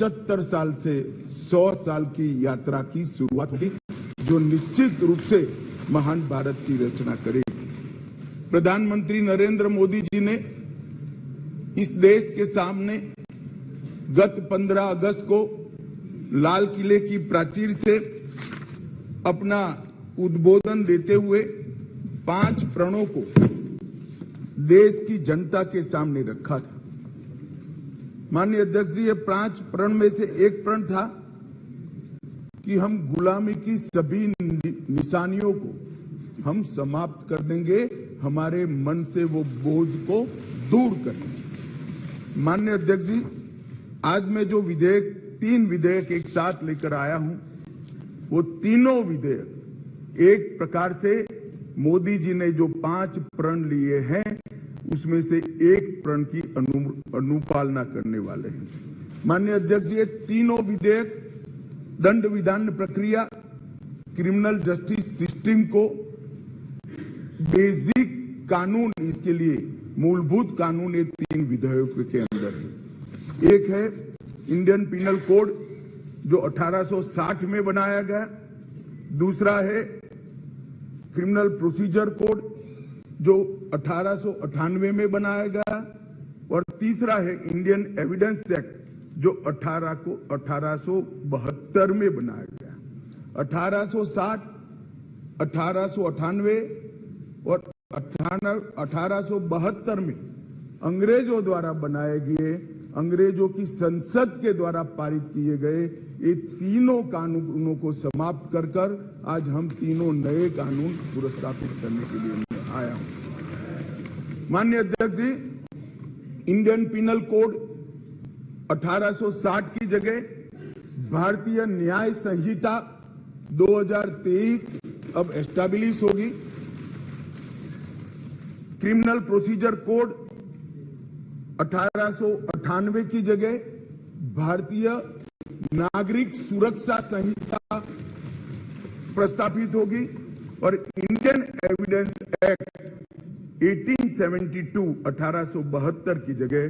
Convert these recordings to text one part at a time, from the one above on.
75 साल से 100 साल की यात्रा की शुरुआत होगी, जो निश्चित रूप से महान भारत की रचना करेगी। प्रधानमंत्री नरेंद्र मोदी जी ने इस देश के सामने गत 15 अगस्त को लाल किले की प्राचीर से अपना उद्बोधन देते हुए 5 प्रणों को देश की जनता के सामने रखा था। माननीय अध्यक्ष जी, ये 5 प्रण में से एक प्रण था कि हम गुलामी की सभी निशानियों को हम समाप्त कर देंगे, हमारे मन से वो बोझ को दूर करेंगे। माननीय अध्यक्ष जी, आज मैं जो 3 विधेयक एक साथ लेकर आया हूं, वो तीनों विधेयक एक प्रकार से मोदी जी ने जो 5 प्रण लिए हैं उसमें से एक प्रण की अनुपालना करने वाले हैं। माननीय अध्यक्ष जी, ये तीनों विधेयक दंड विधान प्रक्रिया, क्रिमिनल जस्टिस सिस्टम को बेसिक कानून, इसके लिए मूलभूत कानून ये 3 विधेयकों के अंदर है। एक है इंडियन पिनल कोड जो 1860 में बनाया गया, दूसरा है क्रिमिनल प्रोसीजर कोड जो 1898 में बनाया गया, और तीसरा है इंडियन एविडेंस एक्ट जो 1872 में बनाया गया। 1860, 1898 और 1872 में अंग्रेजों द्वारा बनाए गए, अंग्रेजों की संसद के द्वारा पारित किए गए ये तीनों कानूनों को समाप्त कर आज हम तीनों नए कानून पुरस्कृत करने के लिए आया हूं। माननीय अध्यक्ष जी, इंडियन पिनल कोड 1860 की जगह भारतीय न्याय संहिता 2023 अब एस्टैब्लिश होगी। क्रिमिनल प्रोसीजर कोड 1898 की जगह भारतीय नागरिक सुरक्षा संहिता प्रस्तावित होगी, और इंडियन एविडेंस एक्ट 1872 की जगह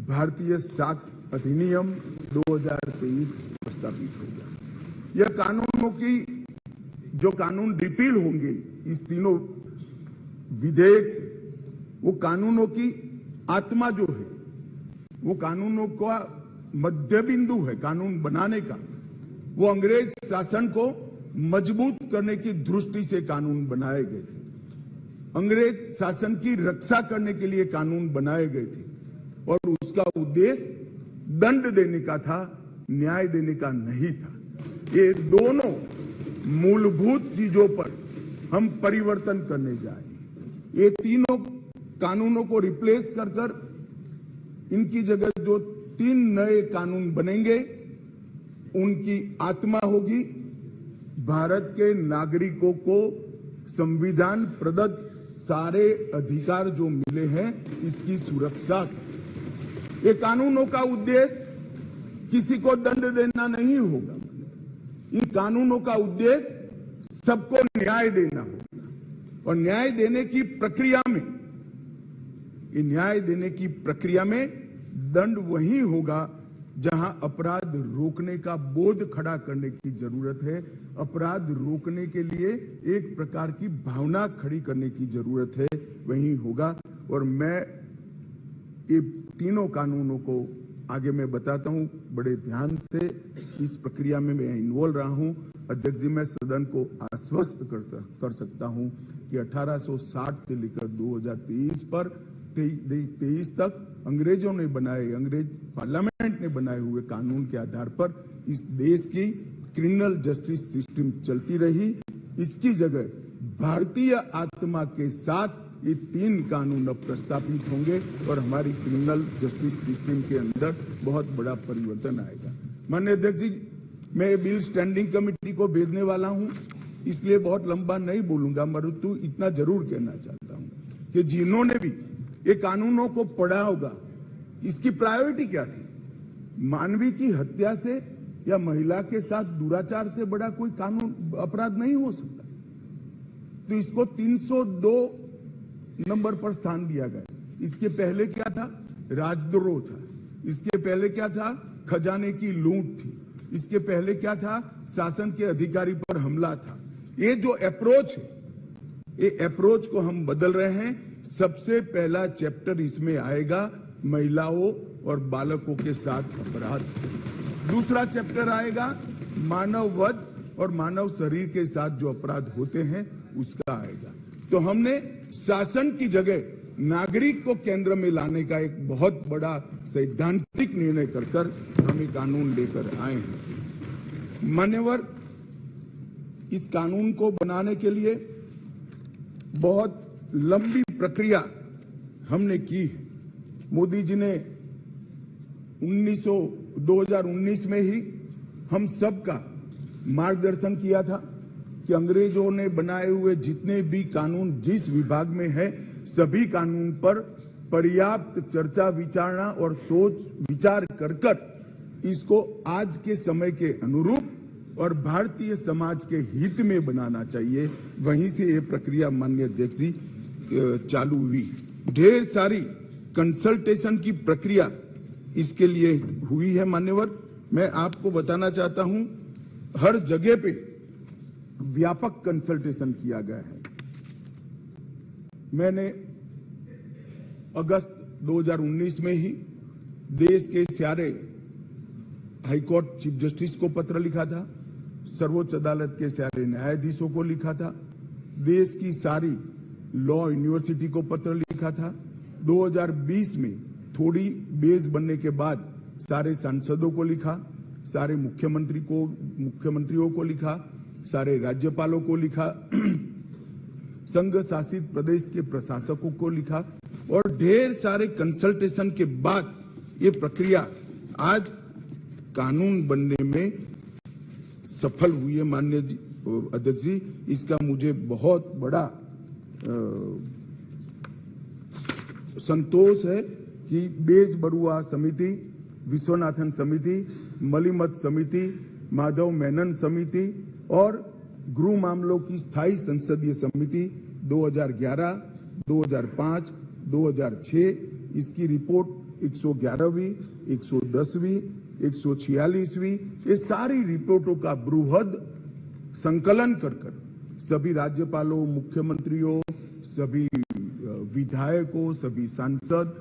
भारतीय साक्ष्य अधिनियम 2023 प्रस्तावित होगा। यह कानूनों की जो कानून रिपील होंगे इस तीनों विधेयक से, वो कानूनों की आत्मा जो है, वो कानूनों का मध्य बिंदु है कानून बनाने का, वो अंग्रेज शासन को मजबूत करने की दृष्टि से कानून बनाए गए थे। अंग्रेज शासन की रक्षा करने के लिए कानून बनाए गए थे, और उसका उद्देश्य दंड देने का था, न्याय देने का नहीं था। ये दोनों मूलभूत चीजों पर हम परिवर्तन करने जाएंगे। ये तीनों कानूनों को रिप्लेस कर इनकी जगह जो 3 नए कानून बनेंगे, उनकी आत्मा होगी भारत के नागरिकों को संविधान प्रदत्त सारे अधिकार जो मिले हैं इसकी सुरक्षा। ये कानूनों का उद्देश्य किसी को दंड देना नहीं होगा, इस कानूनों का उद्देश्य सबको न्याय देना होगा, और न्याय देने की प्रक्रिया में, ये न्याय देने की प्रक्रिया में दंड वही होगा जहां अपराध रोकने का बोध खड़ा करने की जरूरत है, अपराध रोकने के लिए एक प्रकार की भावना खड़ी करने की जरूरत है, वही होगा। और मैं ये तीनों कानूनों को आगे मैं बताता हूं, बड़े ध्यान से इस प्रक्रिया में मैं इन्वॉल्व रहा हूं। अध्यक्ष जी, मैं सदन को आश्वस्त कर सकता हूं कि 1860 से लेकर 2023 पर 23 तक अंग्रेजों ने बनाए, अंग्रेज पार्लियामेंट ने बनाए हुए कानून के आधार पर इस देश की क्रिमिनल जस्टिस सिस्टम चलती रही। इसकी जगह भारतीय आत्मा के साथ ये 3 कानून अब प्रस्तावित होंगे और हमारी क्रिमिनल जस्टिस सिस्टम के अंदर बहुत बड़ा परिवर्तन आएगा। माननीय अध्यक्ष जी, मैं बिल स्टैंडिंग कमेटी को भेजने वाला हूं, इसलिए बहुत लंबा नहीं बोलूंगा, मरुतु इतना जरूर कहना चाहता हूं कि जिन्होंने भी ये कानूनों को पढ़ा होगा, इसकी प्रायोरिटी क्या थी? मानवीय की हत्या से या महिला के साथ दुराचार से बड़ा कोई कानून अपराध नहीं हो सकता, तो इसको 302 नंबर पर स्थान दिया गया। इसके पहले क्या था? राजद्रोह था। इसके पहले क्या था? खजाने की लूट थी। इसके पहले क्या था? शासन के अधिकारी पर हमला था। ये जो अप्रोच है, ये अप्रोच को हम बदल रहे हैं। सबसे पहला चैप्टर इसमें आएगा महिलाओं और बालकों के साथ अपराध। दूसरा चैप्टर आएगा मानव वध और मानव शरीर के साथ जो अपराध होते हैं उसका आएगा। तो हमने शासन की जगह नागरिक को केंद्र में लाने का एक बहुत बड़ा सैद्धांतिक निर्णय कर हम ये कानून लेकर आए हैं। मान्यवर, इस कानून को बनाने के लिए बहुत लंबी प्रक्रिया हमने की है। मोदी जी ने 2019 में ही हम सबका मार्गदर्शन किया था कि अंग्रेजों ने बनाए हुए जितने भी कानून जिस विभाग में है, सभी कानून पर पर्याप्त चर्चा विचारणा और सोच विचार कर इसको आज के समय के अनुरूप और भारतीय समाज के हित में बनाना चाहिए। वहीं से ये प्रक्रिया माननीय अध्यक्ष जी चालू हुई। ढेर सारी कंसल्टेशन की प्रक्रिया इसके लिए हुई है। मान्यवर, मैं आपको बताना चाहता हूं, हर जगह पे व्यापक कंसल्टेशन किया गया है। मैंने अगस्त 2019 में ही देश के सारे हाईकोर्ट चीफ जस्टिस को पत्र लिखा था, सर्वोच्च अदालत के सारे न्यायाधीशों को लिखा था, देश की सारी लॉ यूनिवर्सिटी को पत्र लिखा था। 2020 में थोड़ी बेस बनने के बाद सारे सांसदों को लिखा, सारे मुख्यमंत्रियों को लिखा, सारे राज्यपालों को लिखा, संघ शासित प्रदेश के प्रशासकों को लिखा और ढेर सारे कंसल्टेशन के बाद ये प्रक्रिया आज कानून बनने में सफल हुई है। माननीय अध्यक्ष जी, इसका मुझे बहुत बड़ा संतोष है कि बेस बरुआ समिति, विश्वनाथन समिति, मलिमत समिति, माधव मेनन समिति और गृह मामलों की स्थायी संसदीय समिति 2011, 2005, 2006 इसकी रिपोर्ट 111वीं, 110वीं, 146वीं ये सारी रिपोर्टों का बृहद संकलन कर सभी राज्यपालों, मुख्यमंत्रियों, सभी विधायकों, सभी सांसद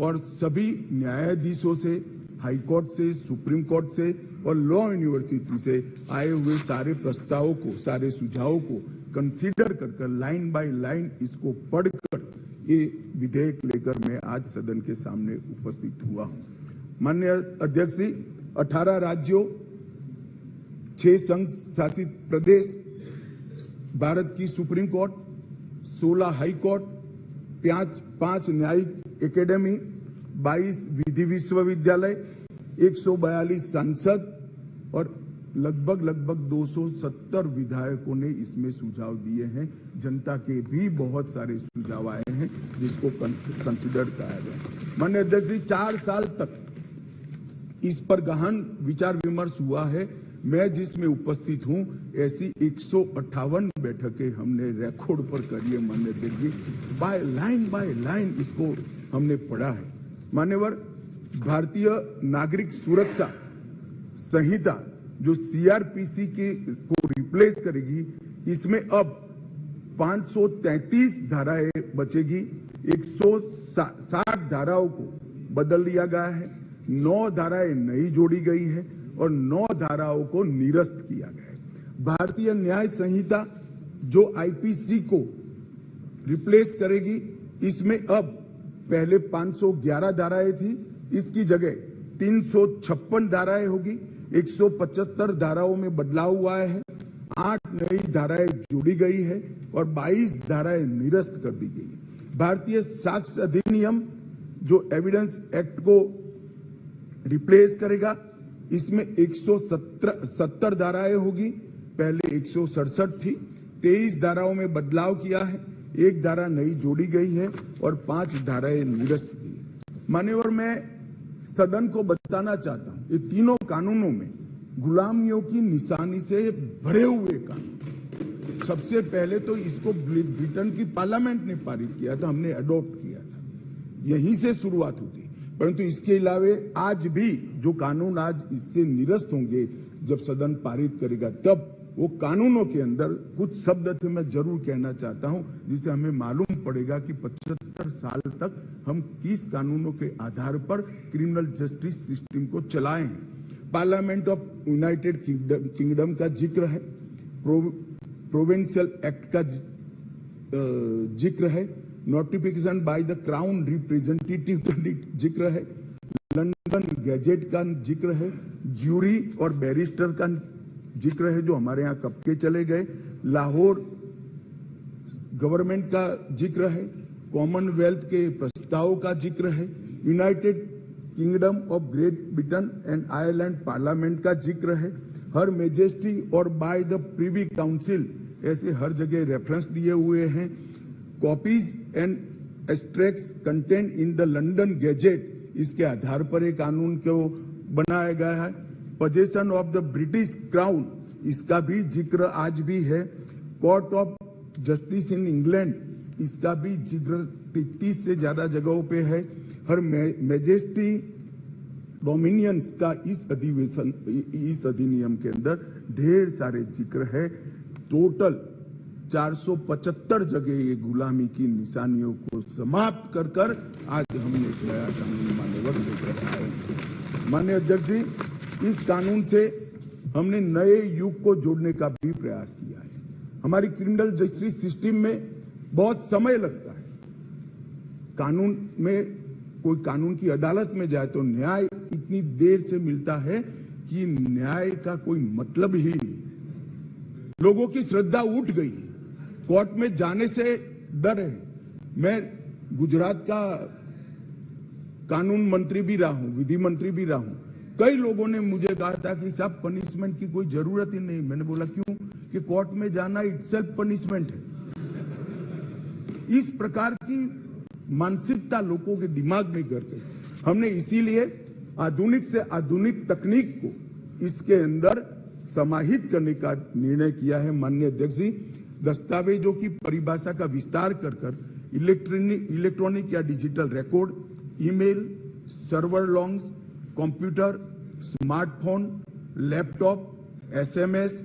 और सभी न्यायाधीशों से, हाईकोर्ट से, सुप्रीम कोर्ट से और लॉ यूनिवर्सिटी से आए हुए सारे प्रस्तावों को, सारे सुझावों को कंसीडर कर लाइन बाय लाइन इसको पढ़कर ये विधेयक लेकर मैं आज सदन के सामने उपस्थित हुआ हूं। माननीय अध्यक्ष जी, 18 राज्यों, 6 संघ शासित प्रदेश, भारत की सुप्रीम कोर्ट, 16 हाई कोर्ट, 5 न्यायिक एकेडमी, 22 विधि विश्वविद्यालय, 142 सांसद और लगभग 270 विधायकों ने इसमें सुझाव दिए हैं। जनता के भी बहुत सारे सुझाव आए हैं जिसको कंसिडर किया गया। माननीय अध्यक्ष जी, 4 साल तक इस पर गहन विचार विमर्श हुआ है। मैं जिसमें उपस्थित हूं, ऐसी 158 बैठकें हमने रिकॉर्ड पर करी है। माननीय अध्यक्ष जी, बाय लाइन इसको हमने पढ़ा है। मान्यवर, भारतीय नागरिक सुरक्षा संहिता जो सीआरपीसी को रिप्लेस करेगी, इसमें अब 533 धाराएं बचेगी, 160 धाराओं को बदल दिया गया है, 9 धाराएं नई जोड़ी गई है और 9 धाराओं को निरस्त किया गया है। भारतीय न्याय संहिता जो आईपीसी को रिप्लेस करेगी, इसमें अब पहले 511 धाराएं थी, इसकी जगह 356 धाराएं होगी, 175 धाराओं में बदलाव हुआ है, 8 नई धाराएं जोड़ी गई है और 22 धाराएं निरस्त कर दी गई है। भारतीय साक्ष्य अधिनियम जो एविडेंस एक्ट को रिप्लेस करेगा, इसमें 170 धाराएं होगी, पहले 167 थी, 23 धाराओं में बदलाव किया है, 1 धारा नई जोड़ी गई है और 5 धाराएं निरस्त की है। मान्यवर, मैं सदन को बताना चाहता हूं, ये तीनों कानूनों में गुलामियों की निशानी से भरे हुए कानून। सबसे पहले तो इसको ब्रिटेन की पार्लियामेंट ने पारित किया था, हमने अडॉप्ट किया था, यहीं से शुरुआत होती। परंतु इसके अलावे आज भी जो कानून आज इससे निरस्त होंगे, जब सदन पारित करेगा, तब वो कानूनों के अंदर कुछ शब्द थे मैं जरूर कहना चाहता हूं, जिससे हमें मालूम पड़ेगा कि 75 साल तक हम किस कानूनों के आधार पर क्रिमिनल जस्टिस सिस्टम को चलाए हैं। पार्लियामेंट ऑफ यूनाइटेड किंगडम का जिक्र है, प्रोविंशियल एक्ट का जिक्र है, notification by the crown representative का जिक्र है, लंदन गैजेट का जिक्र है, ज्यूरी और बैरिस्टर का जिक्र है जो हमारे यहाँ कब के चले गए, लाहौर गवर्नमेंट का जिक्र है, कॉमनवेल्थ के प्रस्ताव का जिक्र है, United kingdom of great Britain and Ireland parliament का जिक्र है, हर मेजेस्टी और बाय द प्रिवी काउंसिल, ऐसे हर जगह रेफरेंस दिए हुए हैं। Copies and extracts content in the London gadget, इसके आधार पर एक कानून को बनाया गया है। Possession of the British crown, इसका भी जिक्र आज भी है। Court of justice in England, इसका भी जिक्र 33 से ज्यादा जगहों पे है। हर मैजेस्टी डोमिनियंस का इस अधिनियम के अंदर ढेर सारे जिक्र है। टोटल 475 जगह ये गुलामी की निशानियों को समाप्त कर कर आज हमने एक नया कानून मान्यवर लेकर आए। माननीय अध्यक्ष जी, इस कानून से हमने नए युग को जोड़ने का भी प्रयास किया है। हमारी क्रिमिनल जस्टिस सिस्टम में बहुत समय लगता है। कानून में कोई कानून की अदालत में जाए तो न्याय इतनी देर से मिलता है कि न्याय का कोई मतलब ही नहीं। लोगों की श्रद्धा उठ गई, कोर्ट में जाने से डर है। मैं गुजरात का कानून मंत्री भी रहा हूं, विधि मंत्री भी रहा हूं। कई लोगों ने मुझे कहा था कि साहब पनिशमेंट की कोई जरूरत ही नहीं। मैंने बोला क्यों? कि कोर्ट में जाना इटसेल्फ पनिशमेंट है। इस प्रकार की मानसिकता लोगों के दिमाग में कर गई। हमने इसीलिए आधुनिक से आधुनिक तकनीक को इसके अंदर समाहित करने का निर्णय किया है। माननीय अध्यक्ष जी, दस्तावेजों की परिभाषा का विस्तार कर इलेक्ट्रॉनिक या digital record, email, server longs, computer, smartphone, laptop, SMS,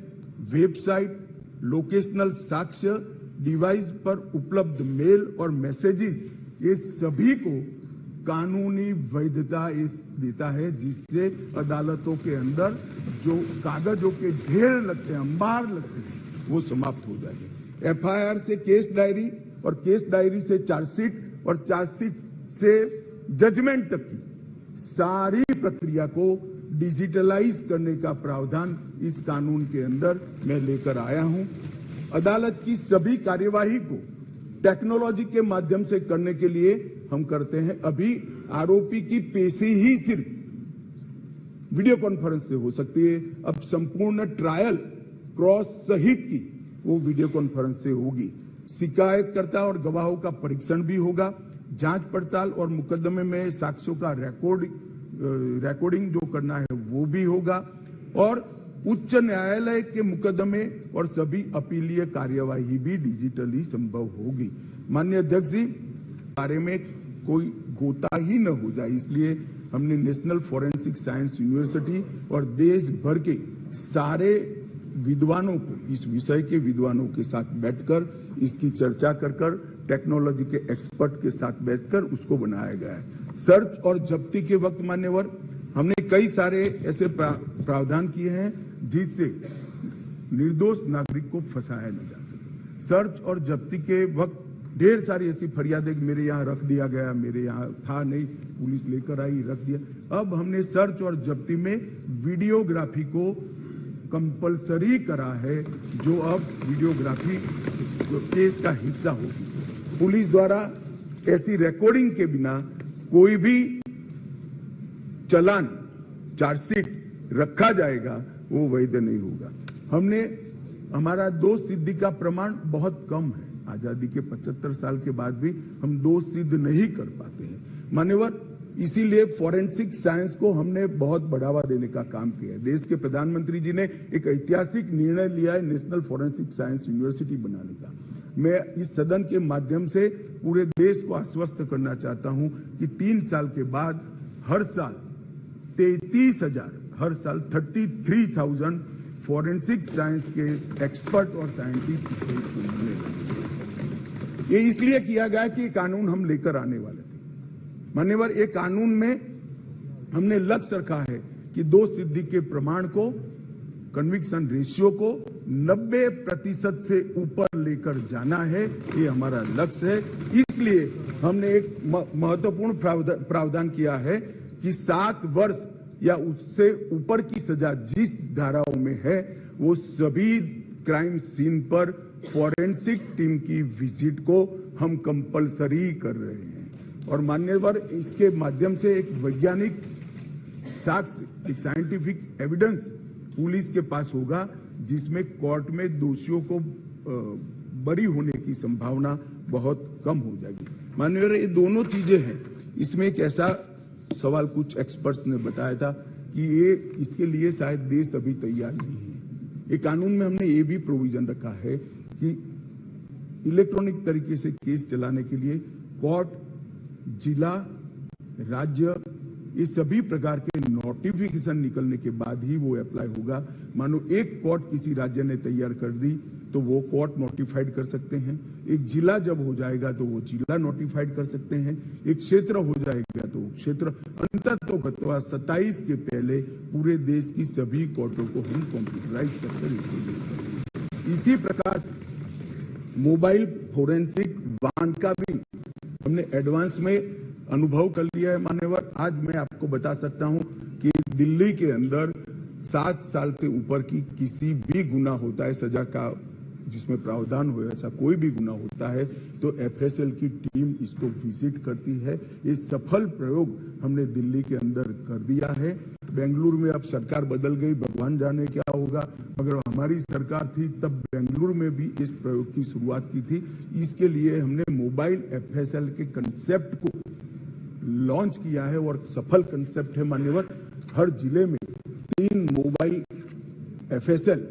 website, locational साक्ष्य, डिवाइस पर उपलब्ध मेल और मैसेजेस, ये सभी को कानूनी वैधता देता है, जिससे अदालतों के अंदर जो कागजों के ढेर लगते हैं, अंबार लगते हैं, वो समाप्त हो जाएंगे। एफआईआर से केस डायरी और केस डायरी से चार्जशीट और चार्जशीट से जजमेंट तक की सारी प्रक्रिया को डिजिटलाइज करने का प्रावधान इस कानून के अंदर मैं लेकर आया हूं। अदालत की सभी कार्यवाही को टेक्नोलॉजी के माध्यम से करने के लिए हम करते हैं। अभी आरोपी की पेशी ही सिर्फ वीडियो कॉन्फ्रेंस से हो सकती है, अब संपूर्ण ट्रायल क्रॉस सहित की वो वीडियो कॉन्फ्रेंस से होगी। शिकायतकर्ता और गवाहों का परीक्षण भी होगा। जांच पड़ताल और मुकदमे में साक्ष्यों का रिकॉर्डिंग जो करना है वो भी होगा। और उच्च न्यायालय के मुकदमे और सभी अपीलीय कार्यवाही भी डिजिटली संभव होगी। माननीय अध्यक्ष जी, बारे में कोई गोता ही न हो जाए, इसलिए हमने नेशनल फॉरेंसिक साइंस यूनिवर्सिटी और देश भर के सारे विद्वानों को, इस विषय के विद्वानों के साथ बैठकर इसकी चर्चा कर टेक्नोलॉजी के एक्सपर्ट के साथ बैठकर उसको बनाया गया है। सर्च और जब्ती के वक्त मान्यवर हमने कई सारे ऐसे प्रावधान किए हैं जिससे निर्दोष नागरिक को फंसाया न जा सके। सर्च और जब्ती के वक्त ढेर सारी ऐसी फरियादें मेरे यहाँ रख दिया गया, मेरे यहाँ था नहीं, पुलिस लेकर आई, रख दिया। अब हमने सर्च और जब्ती में वीडियोग्राफी को कंपलसरी करा है, जो अब वीडियोग्राफी जो केस का हिस्सा होगी। पुलिस द्वारा ऐसी रिकॉर्डिंग के बिना कोई भी चालान, चार्जशीट रखा जाएगा वो वैध नहीं होगा। हमारा दोष सिद्धि का प्रमाण बहुत कम है। आजादी के 75 साल के बाद भी हम दोष सिद्ध नहीं कर पाते हैं मान्यवर। इसीलिए फॉरेंसिक साइंस को हमने बहुत बढ़ावा देने का काम किया है। देश के प्रधानमंत्री जी ने एक ऐतिहासिक निर्णय लिया है नेशनल फॉरेंसिक साइंस यूनिवर्सिटी बनाने का। मैं इस सदन के माध्यम से पूरे देश को आश्वस्त करना चाहता हूं कि 3 साल के बाद हर साल 33,000 हर साल 33,000 फॉरेंसिक साइंस के एक्सपर्ट और साइंटिस्ट इसको सुनने लगे। ये इसलिए किया गया कि कानून हम लेकर आने वाले थे। मान्यवर, ये कानून में हमने लक्ष्य रखा है कि 2 सिद्धि के प्रमाण को, कन्विक्शन रेशियो को 90% से ऊपर लेकर जाना है। ये हमारा लक्ष्य है। इसलिए हमने एक महत्वपूर्ण प्रावधान किया है कि 7 वर्ष या उससे ऊपर की सजा जिस धाराओं में है, वो सभी क्राइम सीन पर फॉरेंसिक टीम की विजिट को हम कंपलसरी कर रहे हैं। और मान्यवर, इसके माध्यम से एक वैज्ञानिक साक्ष्य, एक साइंटिफिक एविडेंस पुलिस के पास होगा, जिसमें कोर्ट में दोषियों को बरी होने की संभावना बहुत कम हो जाएगी। माननीय, ये दोनों चीजें हैं। इसमें एक ऐसा सवाल कुछ एक्सपर्ट्स ने बताया था कि ये इसके लिए शायद देश अभी तैयार नहीं है। ये कानून में हमने ये भी प्रोविजन रखा है कि इलेक्ट्रॉनिक तरीके से केस चलाने के लिए कोर्ट, जिला, राज्य, ये सभी प्रकार के नोटिफिकेशन निकलने के बाद ही वो अप्लाई होगा। मानो एक कोर्ट किसी राज्य ने तैयार कर दी तो वो कोर्ट नोटिफाइड कर सकते हैं। एक जिला जब हो जाएगा तो वो जिला नोटिफाइड कर सकते हैं। एक क्षेत्र हो जाएगा तो क्षेत्र। अंततः 27 के पहले पूरे देश की सभी कोर्टों को हम कंप्यूटराइज करकर इसको देंगे। इसी प्रकार मोबाइल फोरेंसिक वाहन का भी हमने एडवांस में अनुभव कर लिया है। मान्यवर, आज मैं आपको बता सकता हूं कि दिल्ली के अंदर 7 साल से ऊपर की किसी भी गुना होता है, सजा का जिसमें प्रावधान हो, ऐसा कोई भी गुना होता है तो एफएसएल की टीम इसको विजिट करती है। ये सफल प्रयोग हमने दिल्ली के अंदर कर दिया है। बेंगलुरु में अब सरकार बदल गई, भगवान जाने क्या होगा, मगर हमारी सरकार थी तब बेंगलुरु में भी इस प्रयोग की शुरुआत की थी। इसके लिए हमने मोबाइल एफएसएल के कंसेप्ट को लॉन्च किया है और सफल कंसेप्ट है। मान्यवर, हर जिले में 3 मोबाइल एफएसएल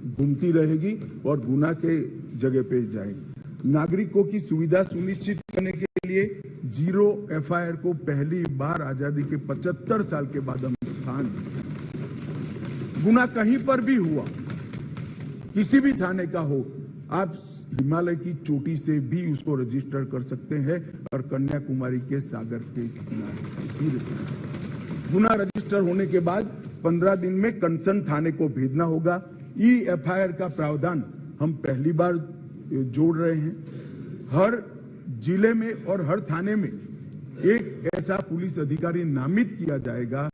घूमती रहेगी और गुना के जगह पे जाएगी। नागरिकों की सुविधा सुनिश्चित करने के लिए 0 एफआईआर को पहली बार आजादी के 75 साल के बाद हम स्थान, गुना कहीं पर भी हुआ, किसी भी थाने का हो, आप हिमालय की चोटी से भी उसको रजिस्टर कर सकते हैं और कन्याकुमारी के सागर के किनारे गुना रजिस्टर होने के बाद 15 दिन में कंसर्न थाने को भेजना होगा। एफआईआर का प्रावधान हम पहली बार जोड़ रहे हैं। हर जिले में और हर थाने में एक ऐसा पुलिस अधिकारी नामित किया जाएगा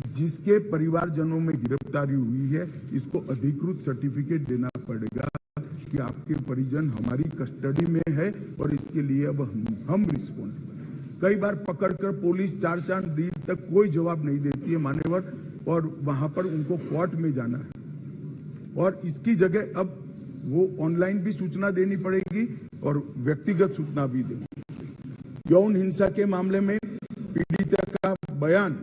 जिसके परिवारजनों में गिरफ्तारी हुई है। इसको अधिकृत सर्टिफिकेट देना पड़ेगा कि आपके परिजन हमारी कस्टडी में है और इसके लिए अब हम रिस्पॉन्सिबल। कई बार पकड़कर पुलिस 4-4 दिन तक कोई जवाब नहीं देती है मान्यवर, और वहां पर उनको कोर्ट में जाना है। और इसकी जगह अब वो ऑनलाइन भी सूचना देनी पड़ेगी और व्यक्तिगत सूचना भी देनी। यौन हिंसा के मामले में पीड़िता का बयान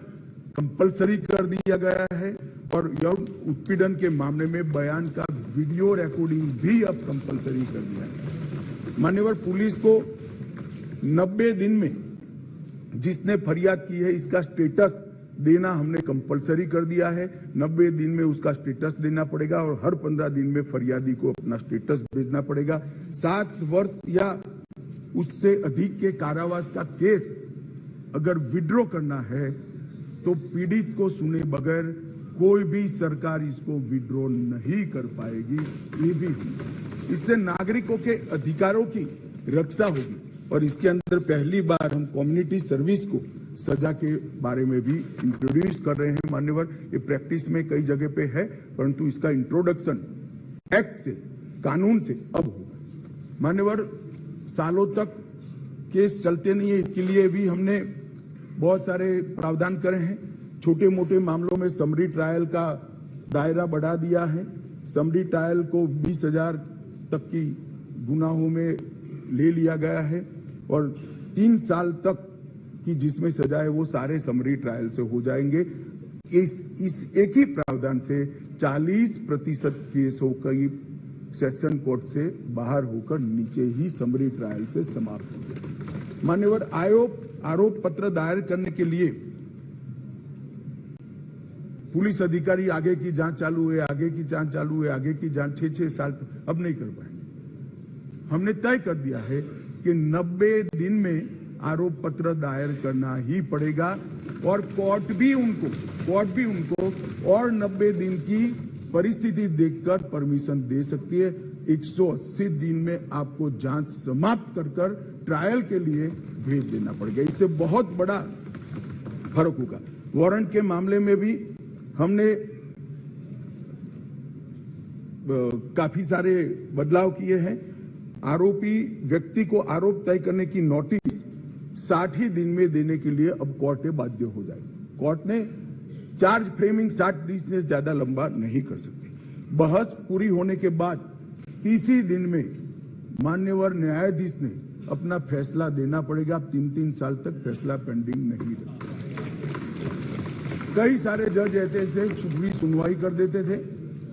कंपलसरी कर दिया गया है और यौन उत्पीड़न के मामले में बयान का वीडियो रिकॉर्डिंग भी अब कंपलसरी कर दिया है। मान्यवर, पुलिस को 90 दिन में जिसने फरियाद की है इसका स्टेटस देना हमने कंपलसरी कर दिया है। 90 दिन में उसका स्टेटस देना पड़ेगा और हर 15 दिन में फरियादी को अपना स्टेटस भेजना पड़ेगा। 7 वर्ष या उससे अधिक के कारावास का केस अगर विड्रॉ करना है तो पीड़ित को सुने बगैर कोई भी सरकार इसको विड्रॉ नहीं कर पाएगी। ये भी इससे नागरिकों के अधिकारों की रक्षा होगी। और इसके अंदर पहली बार हम कम्युनिटी सर्विस को सजा के बारे में भी इंट्रोड्यूस कर रहे हैं। मान्यवर, ये प्रैक्टिस में कई जगह पे है, परंतु इसका इंट्रोडक्शन एक्ट से, कानून से अब होगा। मान्यवर, सालों तक केस चलते नहीं है, इसके लिए भी हमने बहुत सारे प्रावधान करे हैं। छोटे मोटे मामलों में समरी ट्रायल का दायरा बढ़ा दिया है। समरी ट्रायल को 20,000 तक की गुनाहों में ले लिया गया है और 3 साल तक कि जिसमें सजा है वो सारे समरी ट्रायल से हो जाएंगे। इस एक ही प्रावधान से 40% केसों की सेशन कोर्ट से बाहर होकर नीचे ही समरी ट्रायल से समाप्त हो गए। मान्यवर, आरोप पत्र दायर करने के लिए पुलिस अधिकारी आगे की जांच चालू है, आगे की जांच चालू है, आगे की जांच 6-6 साल अब नहीं कर पाएंगे। हमने तय कर दिया है कि 90 दिन में आरोप पत्र दायर करना ही पड़ेगा और कोर्ट भी उनको और 90 दिन की परिस्थिति देखकर परमिशन दे सकती है। 180 दिन में आपको जांच समाप्त कर ट्रायल के लिए भेज देना पड़ेगा। इससे बहुत बड़ा फर्क होगा। वारंट के मामले में भी हमने काफी सारे बदलाव किए हैं। आरोपी व्यक्ति को आरोप तय करने की नोटिस 60 ही दिन में देने के लिए अब कोर्ट बाध्य हो जाएगी। कोर्ट ने चार्ज फ्रेमिंग 60 दिन से ज्यादा लंबा नहीं कर सकती। बहस पूरी होने के बाद 30 ही दिन में मान्यवर न्यायाधीश ने अपना फैसला देना पड़ेगा। 3-3 साल तक फैसला पेंडिंग नहीं रखते। कई सारे जज ऐसे थे सुनवाई कर देते थे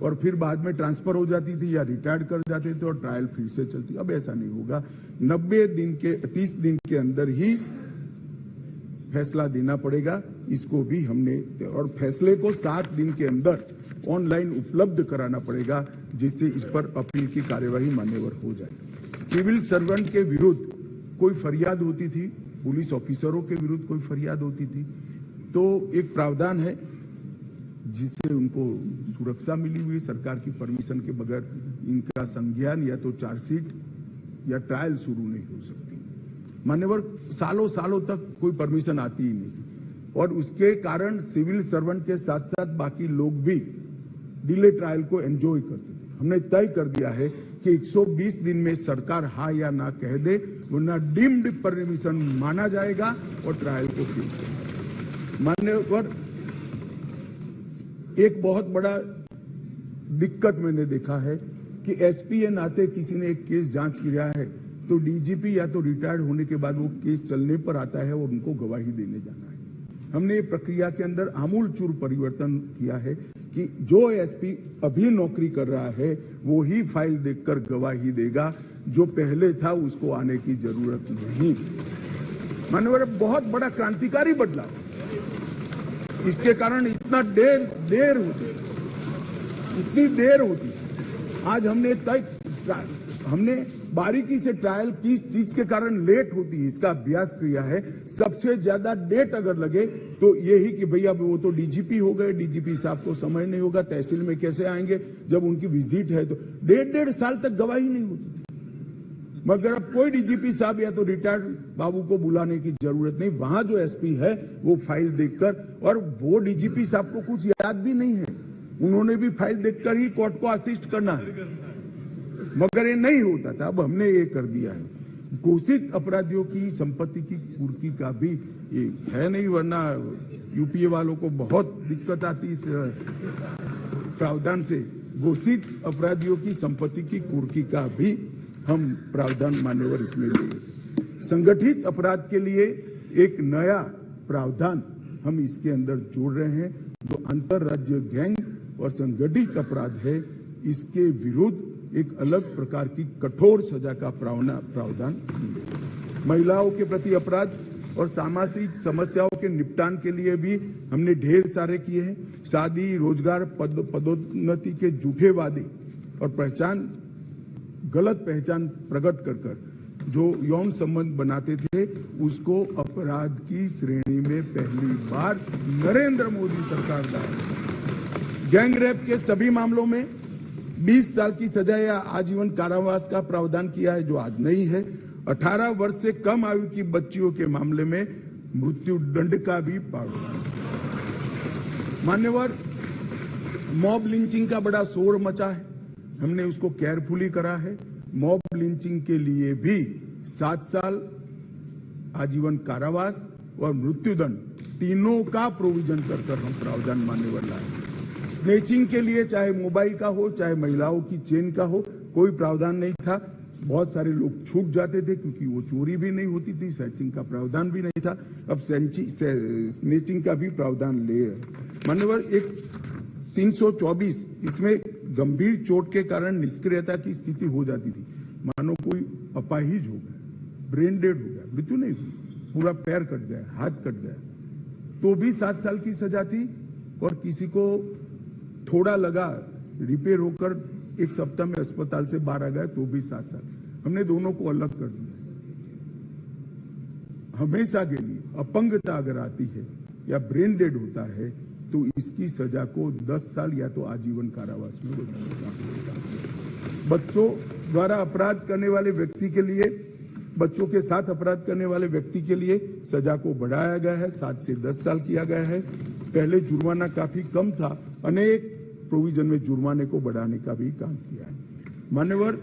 और फिर बाद में ट्रांसफर हो जाती थी या रिटायर्ड कर जाते थे और ट्रायल फिर से चलती। अब ऐसा नहीं होगा। 30 दिन के अंदर ही फैसला देना पड़ेगा। इसको भी हमने और फैसले को 7 दिन के अंदर ऑनलाइन उपलब्ध कराना पड़ेगा, जिससे इस पर अपील की कार्यवाही मान्यवर हो जाए। सिविल सर्वेंट के विरुद्ध कोई फरियाद होती थी, पुलिस ऑफिसरों के विरुद्ध कोई फरियाद होती थी, तो एक प्रावधान है जिससे उनको सुरक्षा मिली हुई। सरकार की परमिशन के बगैर इनका संज्ञान या तो चार्जशीट या ट्रायल शुरू नहीं हो सकती। मान्यवर सालों तक कोई परमिशन आती ही नहीं और उसके कारण सिविल सर्वेंट के साथ साथ बाकी लोग भी डिले ट्रायल को एंजॉय करते थे। हमने तय कर दिया है कि 120 दिन में सरकार हाँ या ना कह दे, वरना डीम्ड परमिशन माना जाएगा और ट्रायल को फिक्स करेगा। मान्यवर एक बहुत बड़ा दिक्कत मैंने देखा है कि एसपी के नाते किसी ने एक केस जांच किया है तो डीजीपी या तो रिटायर्ड होने के बाद वो केस चलने पर आता है और उनको गवाही देने जाना है। हमने ये प्रक्रिया के अंदर आमूल चूर परिवर्तन किया है कि जो एसपी अभी नौकरी कर रहा है वो ही फाइल देखकर गवाही देगा, जो पहले था उसको आने की जरूरत नहीं। माननीय बहुत बड़ा क्रांतिकारी बदलाव। इसके कारण इतना देर होती। आज हमने बारीकी से ट्रायल किस चीज के कारण लेट होती है इसका अभ्यास किया है। सबसे ज्यादा डेट अगर लगे तो यही कि भैया वो तो डीजीपी हो गए, डीजीपी साहब को समय नहीं होगा, तहसील में कैसे आएंगे जब उनकी विजिट है, तो 1.5 साल तक गवाही नहीं होती। मगर अब कोई डीजीपी साहब या तो रिटायर्ड बाबू को बुलाने की जरूरत नहीं, वहां जो एसपी है वो फाइल देखकर, और वो डीजीपी साहब को कुछ याद भी नहीं है, उन्होंने भी फाइल देखकर ही कोर्ट को असिस्ट करना है, मगर ये नहीं होता था। अब हमने ये कर दिया है। घोषित अपराधियों की संपत्ति की कुर्की का भी ये है नहीं, वरना यूपीए वालों को बहुत दिक्कत आती इस प्रावधान से। घोषित अपराधियों की संपत्ति की कुर्की का भी हम प्रावधान मान्यवर इसमें लिए। संगठित अपराध के लिए एक नया प्रावधान हम इसके अंदर जोड़ रहे हैं, जो अंतरराज्य गैंग और संगठित अपराध है, इसके विरुद्ध एक अलग प्रकार की कठोर सजा का प्रावधान। महिलाओं के प्रति अपराध और सामाजिक समस्याओं के निपटान के लिए भी हमने ढेर सारे किए हैं। शादी, रोजगार, पदोन्नति के झूठे वादे और गलत पहचान प्रकट कर जो यौन संबंध बनाते थे, उसको अपराध की श्रेणी में पहली बार नरेंद्र मोदी सरकार लाए। गैंग रेप के सभी मामलों में 20 साल की सजा या आजीवन कारावास का प्रावधान किया है, जो आज नहीं है। 18 वर्ष से कम आयु की बच्चियों के मामले में मृत्यु दंड का भी प्रावधान। मान्यवर, मॉब लिंचिंग का बड़ा शोर मचा है, हमने उसको केयरफुली करा है। मॉब लिंचिंग के लिए भी 7 साल आजीवन कारावास और मृत्युदंड तीनों का प्रोविजन कर हम प्रावधान मान्यवर लाए। स्नेचिंग के लिए चाहे मोबाइल का हो चाहे महिलाओं की चेन का हो, कोई प्रावधान नहीं था। बहुत सारे लोग छूट जाते थे क्योंकि वो चोरी भी नहीं होती थी, स्नेचिंग का प्रावधान भी नहीं था। अब स्नेचिंग का भी प्रावधान ले। मान्यवर, एक 324 इसमें गंभीर चोट के कारण निष्क्रियता की स्थिति हो जाती थी, मानो कोई अपाहिज हो गया, ब्रेन डेड हो गया, मृत्यु नहीं हुई, पूरा पैर कट गया, हाथ कट गया, तो भी 7 साल की सजा थी। और किसी को थोड़ा लगा, रिपेयर होकर एक सप्ताह में अस्पताल से बाहर आ गया तो भी 7 साल। हमने दोनों को अलग कर दिया। हमेशा के लिए अपंगता अगर आती है या ब्रेन डेड होता है तो इसकी सजा को 10 साल या तो आजीवन कारावास में बदलना। बच्चों द्वारा अपराध करने वाले व्यक्ति के लिए, बच्चों के साथ अपराध करने वाले व्यक्ति के लिए सजा को बढ़ाया गया है, 7 से 10 साल किया गया है। पहले जुर्माना काफी कम था, अनेक प्रोविजन में जुर्माने को बढ़ाने का भी काम किया है। मान्यवर,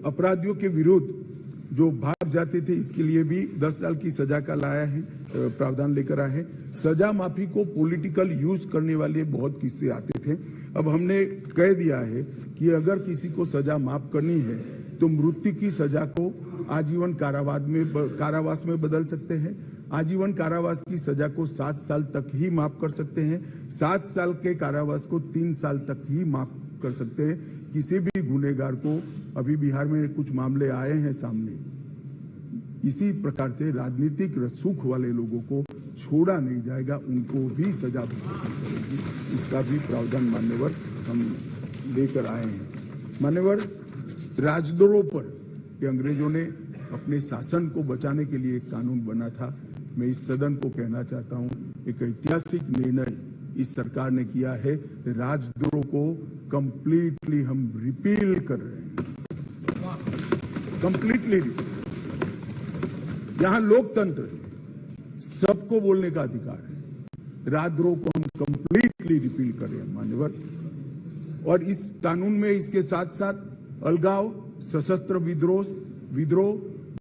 अपराधियों के विरुद्ध जो भाग जाते थे इसके लिए भी 10 साल की सजा का लाया है, प्रावधान लेकर आए हैं। सजा माफी को पॉलिटिकल यूज करने वाले बहुत किस्से आते थे। अब हमने कह दिया है कि अगर किसी को सजा माफ करनी है तो मृत्यु की सजा को आजीवन कारावास में बदल सकते हैं। आजीवन कारावास की सजा को 7 साल तक ही माफ कर सकते हैं। 7 साल के कारावास को 3 साल तक ही माफ कर सकते हैं। किसी भी गुनहगार को, अभी बिहार में कुछ मामले आए हैं सामने, इसी प्रकार से राजनीतिक रसूख वाले लोगों को छोड़ा नहीं जाएगा, उनको भी सजा मिलेगी। इसका भी प्रावधान मान्यवर हम लेकर आए हैं। मान्यवर, राजद्रोह पर अंग्रेजों ने अपने शासन को बचाने के लिए एक कानून बना था। मैं इस सदन को कहना चाहता हूं, एक ऐतिहासिक निर्णय इस सरकार ने किया है। राजद्रोह को कंप्लीटली हम रिपील कर रहे हैं, कंप्लीटली। यहां लोकतंत्र है, सबको बोलने का अधिकार है। राजद्रोह को हम कंप्लीटली रिपील कर रहे हैं मान्यवर। और इस कानून में इसके साथ साथ अलगाव, सशस्त्र विद्रोह,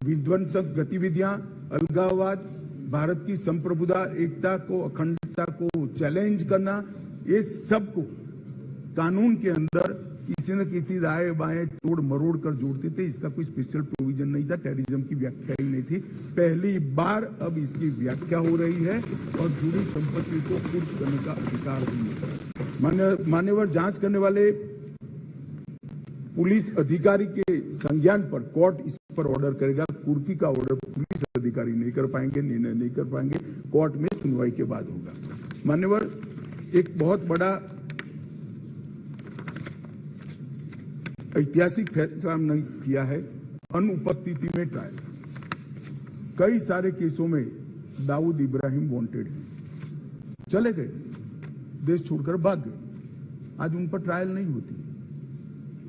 विध्वंसक गतिविधियां, अलगाववाद, भारत की संप्रभुता, एकता को, अखंडता को चैलेंज करना, ये सब को कानून के अंदर किसी न किसी दाएं बाएं तोड़ मरोड़ कर जोड़ते थे। इसका कोई स्पेशल प्रोविजन नहीं था, टेररिज्म की व्याख्या ही नहीं थी। पहली बार अब इसकी व्याख्या हो रही है और जुड़ी संपत्ति को कुर्क करने का अधिकार भी। मान्यवर, जांच करने वाले पुलिस अधिकारी के संज्ञान पर कोर्ट इस पर ऑर्डर करेगा। कुर्की का ऑर्डर पुलिस अधिकारी नहीं कर पाएंगे, निर्णय नहीं कर पाएंगे, कोर्ट में सुनवाई के बाद होगा। मान्यवर, एक बहुत बड़ा ऐतिहासिक फैसला हमने किया है, अनुपस्थिति में ट्रायल। कई सारे केसों में दाऊद इब्राहिम वांटेड है, चले गए, देश छोड़कर भाग गए, आज उन पर ट्रायल नहीं होती।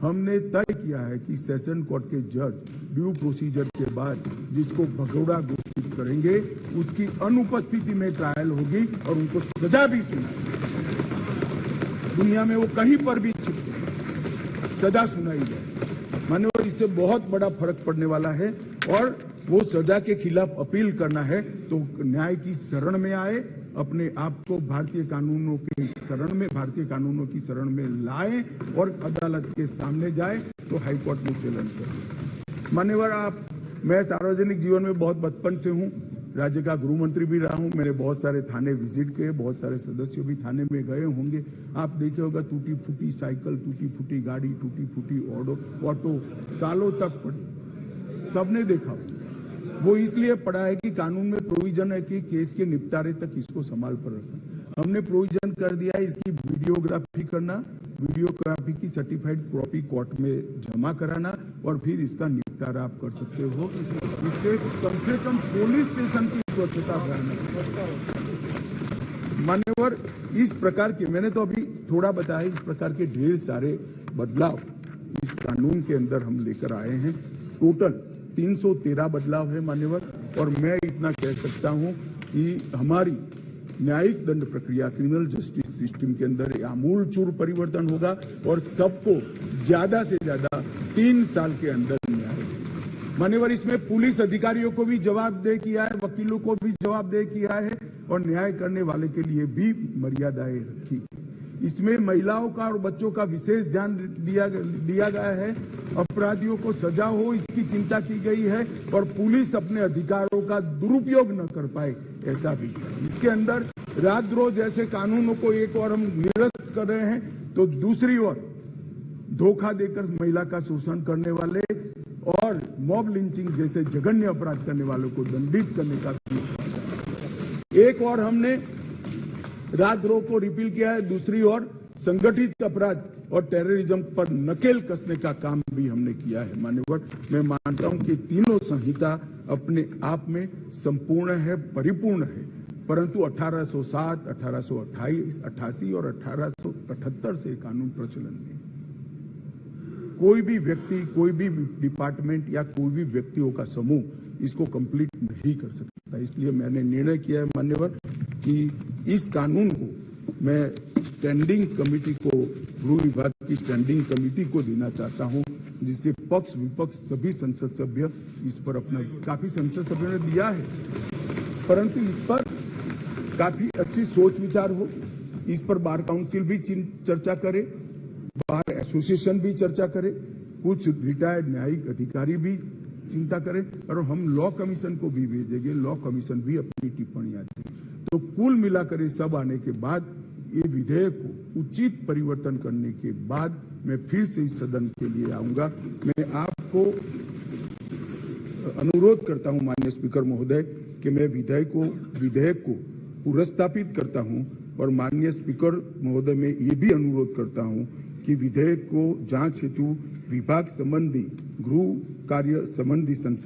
हमने तय किया है कि सेशन कोर्ट के जज ड्यू प्रोसीजर के बाद जिसको भगोड़ा घोषित करेंगे उसकी अनुपस्थिति में ट्रायल होगी और उनको सजा भी सुनाई। दुनिया में वो कहीं पर भी सजा सुनाई जाए। मानव, इससे बहुत बड़ा फर्क पड़ने वाला है। और वो सजा के खिलाफ अपील करना है तो न्याय की शरण में आए, अपने आप को भारतीय कानूनों की शरण में लाए और अदालत के सामने जाए तो हाईकोर्ट में चैलेंज करें। मान्यवर, मैं सार्वजनिक जीवन में बहुत बचपन से हूं, राज्य का गृह मंत्री भी रहा हूं। मैंने बहुत सारे थाने विजिट किए, बहुत सारे सदस्य भी थाने में गए होंगे। आप देखे होगा टूटी फूटी साइकिल, टूटी फूटी गाड़ी, टूटी फूटी ऑटो सालों तक पड़ी, सबने देखा। वो इसलिए पड़ा है कि कानून में प्रोविजन है कि केस के निपटारे तक इसको संभाल पर रखना। हमने प्रोविजन कर दिया है इसकी वीडियोग्राफी करना, वीडियोग्राफी की सर्टिफाइड कॉपी कोर्ट में जमा कराना और फिर इसका निपटारा आप कर सकते हो। इससे कम से कम पुलिस स्टेशन की स्वच्छता बढ़ाना। मान्यवर, इस प्रकार के, मैंने तो अभी थोड़ा बताया, इस प्रकार के ढेर सारे बदलाव इस कानून के अंदर हम लेकर आए हैं। टोटल 313 बदलाव है मान्यवर। और मैं इतना कह सकता हूं कि हमारी न्यायिक दंड प्रक्रिया, क्रिमिनल जस्टिस सिस्टम के अंदर आमूलचूल परिवर्तन होगा और सबको ज्यादा से ज्यादा 3 साल के अंदर न्याय। मान्यवर, इसमें पुलिस अधिकारियों को भी जवाबदेह किया है, वकीलों को भी जवाबदेह किया है और न्याय करने वाले के लिए भी मर्यादाएं रखी। इसमें महिलाओं का और बच्चों का विशेष ध्यान दिया गया है। अपराधियों को सजा हो इसकी चिंता की गई है और पुलिस अपने अधिकारों का दुरुपयोग न कर पाए, ऐसा भी। इसके अंदर राजद्रोह जैसे कानूनों को एक और हम निरस्त कर रहे हैं तो दूसरी ओर धोखा देकर महिला का शोषण करने वाले और और मॉब लिंचिंग जैसे जघन्य अपराध करने वालों को दंडित करने का भी। एक और हमने राजद्रोह को रिपील किया है, दूसरी ओर संगठित अपराध और टेररिज्म पर नकेल कसने का काम भी हमने किया है। मान्यवर, मैं मानता हूं कि तीनों संहिता अपने आप में संपूर्ण है, परिपूर्ण है, परंतु 1807, 1828, 88 और 1878 से कानून प्रचलन में कोई भी व्यक्ति, कोई भी डिपार्टमेंट या कोई भी व्यक्तियों का समूह इसको कंप्लीट नहीं कर सकता। इसलिए मैंने निर्णय किया है मान्यवर कि इस कानून को मैं स्टैंडिंग कमेटी को, गृह विभाग की स्टैंडिंग कमेटी को देना चाहता हूं, जिससे पक्ष विपक्ष सभी संसद सभ्य इस पर अपना, काफी संसद सभ्यों ने दिया है, परंतु इस पर काफी अच्छी सोच विचार हो। इस पर बार काउंसिल भी चर्चा करे, बार एसोसिएशन भी चर्चा करे, कुछ रिटायर्ड न्यायिक अधिकारी भी चिंता करें और हम लॉ कमीशन को भी भेजेंगे, लॉ कमीशन भी अपनी टिप्पणियां दें। तो कुल मिलाकर ये सब आने के बाद ये विधेयक को उचित परिवर्तन करने के बाद मैं फिर से इस सदन के लिए आऊंगा। मैं आपको अनुरोध करता हूं माननीय स्पीकर महोदय कि मैं विधेयक को पुनर्स्थापित करता हूं और माननीय स्पीकर महोदय में ये भी अनुरोध करता हूं कि विधेयक को जांच हेतु विभाग संबंधी, गृह कार्य संबंधी